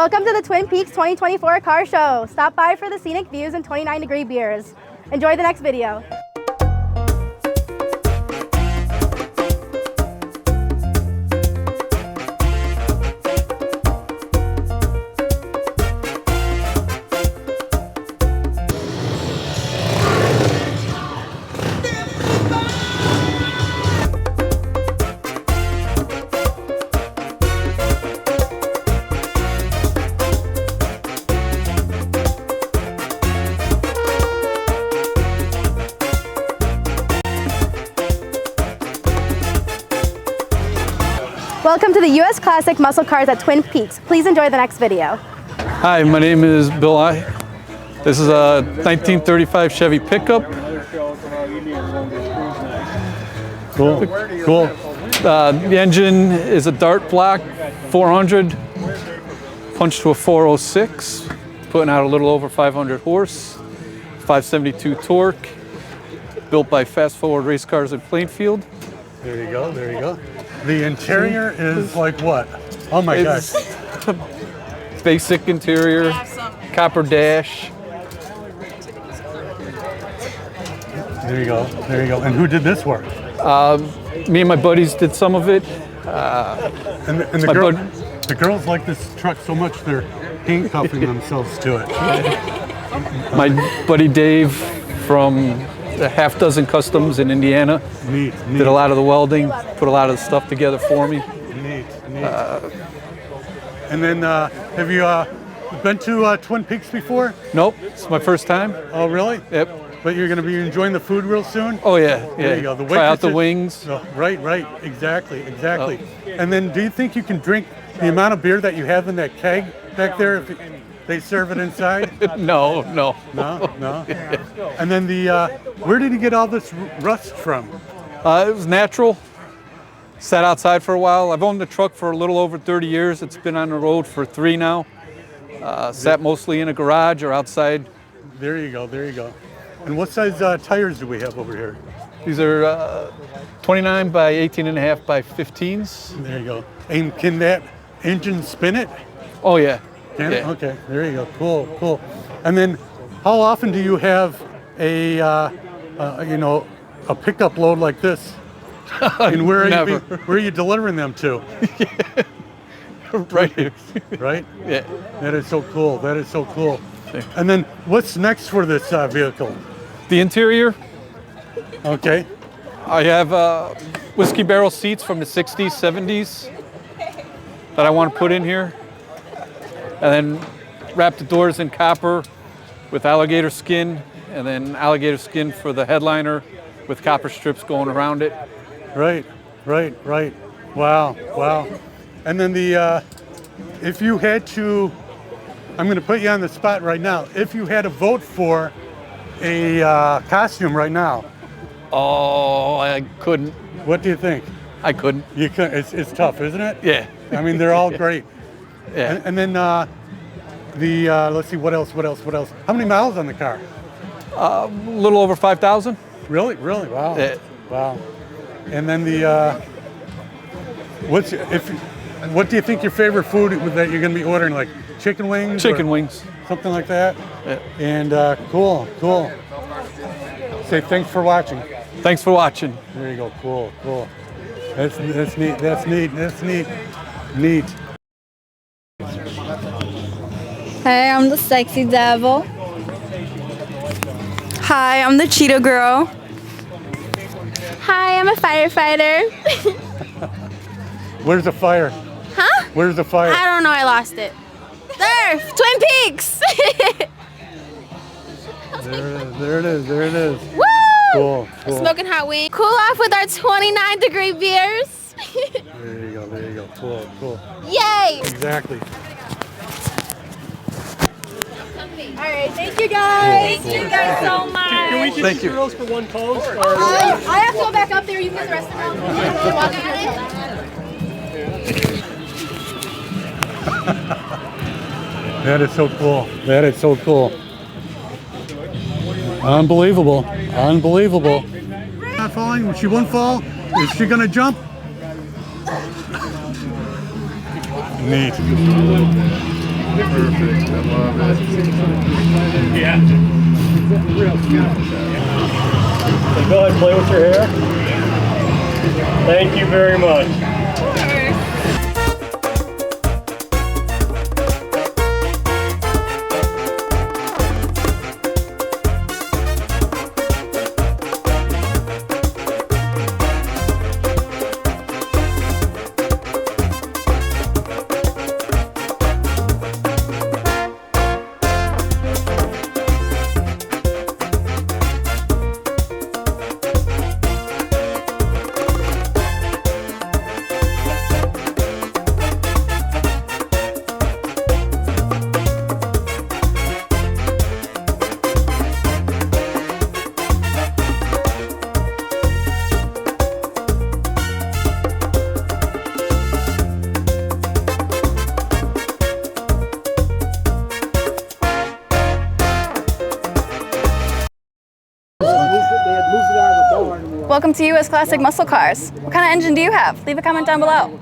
Welcome to the Twin Peaks 2024 car show. Stop by for the scenic views and 29-degree beers. Enjoy the next video. Welcome to the U.S. Classic Muscle Cars at Twin Peaks. Please enjoy the next video. Hi, my name is Bill I. This is a 1935 Chevy pickup. Cool, cool. The engine is a Dart block 400, punched to a 406, putting out a little over 500 horse, 572 torque, built by Fast Forward Race Cars at Plainfield. There you go, there you go. The interior is like what? Oh my gosh. Basic interior, copper dash. There you go, there you go. And who did this work? Me and my buddies did some of it. And the girls like this truck so much they're handcuffing themselves to it. My buddy Dave from the Half Dozen Customs in Indiana Neat. did a lot of the welding, put a lot of the stuff together for me. Neat. And then have you been to Twin Peaks before? Nope, it's my first time. Oh really? Yep. But you're going to be enjoying the food real soon? Oh yeah, yeah. There you go. The Try out the waitresses- wings. Oh, right, exactly. And then do you think you can drink the amount of beer that you have in that keg back there if they serve it inside? No. No? And then where did you get all this rust from? It was natural. Sat outside for a while. I've owned the truck for a little over 30 years. It's been on the road for 3 now. Sat mostly in a garage or outside. There you go. And what size tires do we have over here? These are 29 by 18 and a half by 15s. There you go. And can that engine spin it? Oh yeah. Can it? Okay, there you go. Cool. And then how often do you have a pickup load like this? And where are you delivering them to? Right here. Right? Yeah. That is so cool. And then what's next for this vehicle? The interior, Okay. I have whiskey barrel seats from the 60s, 70s that I want to put in here. And then wrap the doors in copper with alligator skin, and then alligator skin for the headliner with copper strips going around it. Right. Wow. And then if you had to, I'm going to put you on the spot right now. If you had to vote for a costume right now, Oh, I couldn't. what do you think? I couldn't. You could. It's tough, isn't it? Yeah. I mean, they're all great. Yeah. And then let's see, what else? How many miles on the car? A little over 5,000. Really? Wow. Yeah. Wow. And then what do you think your favorite food that you're going to be ordering? Like chicken wings? Chicken or wings. something like that? Yeah. And cool. Say thanks for watching. Thanks for watching. There you go. Cool. That's neat. Neat. Hey, I'm the sexy devil. Hi, I'm the Cheeto girl. Hi, I'm a firefighter. Where's the fire? Huh? Where's the fire? I don't know, I lost it. There, Twin Peaks. There it is. Woo! Cool. Smoking hot weed. Cool off with our 29-degree beers. There you go. Cool. Yay! Exactly. All right, thank you guys. Thank you guys so much. Can we get Thank the you. girls for one pose? Or I have to go back up there. You can get the rest of them. That is so cool. Unbelievable. Not falling. She won't fall. Is she gonna jump? Neat. Perfect. I love it. Yeah. So go ahead and play with your hair. Thank you very much. Welcome to US Classic Muscle Cars. What kind of engine do you have? Leave a comment down below.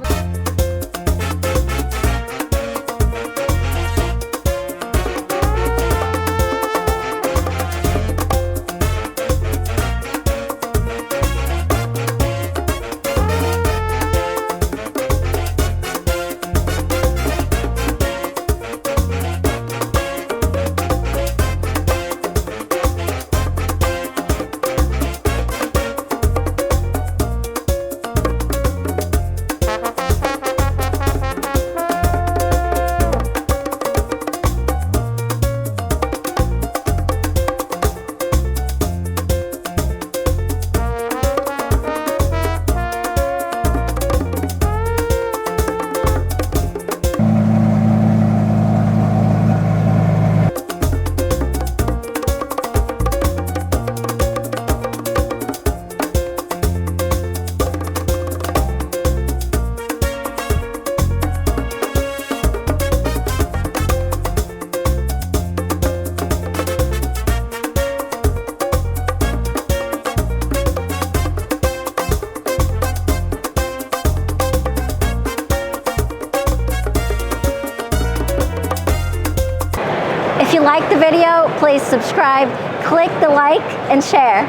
If you like the video, please subscribe, click the like, and share.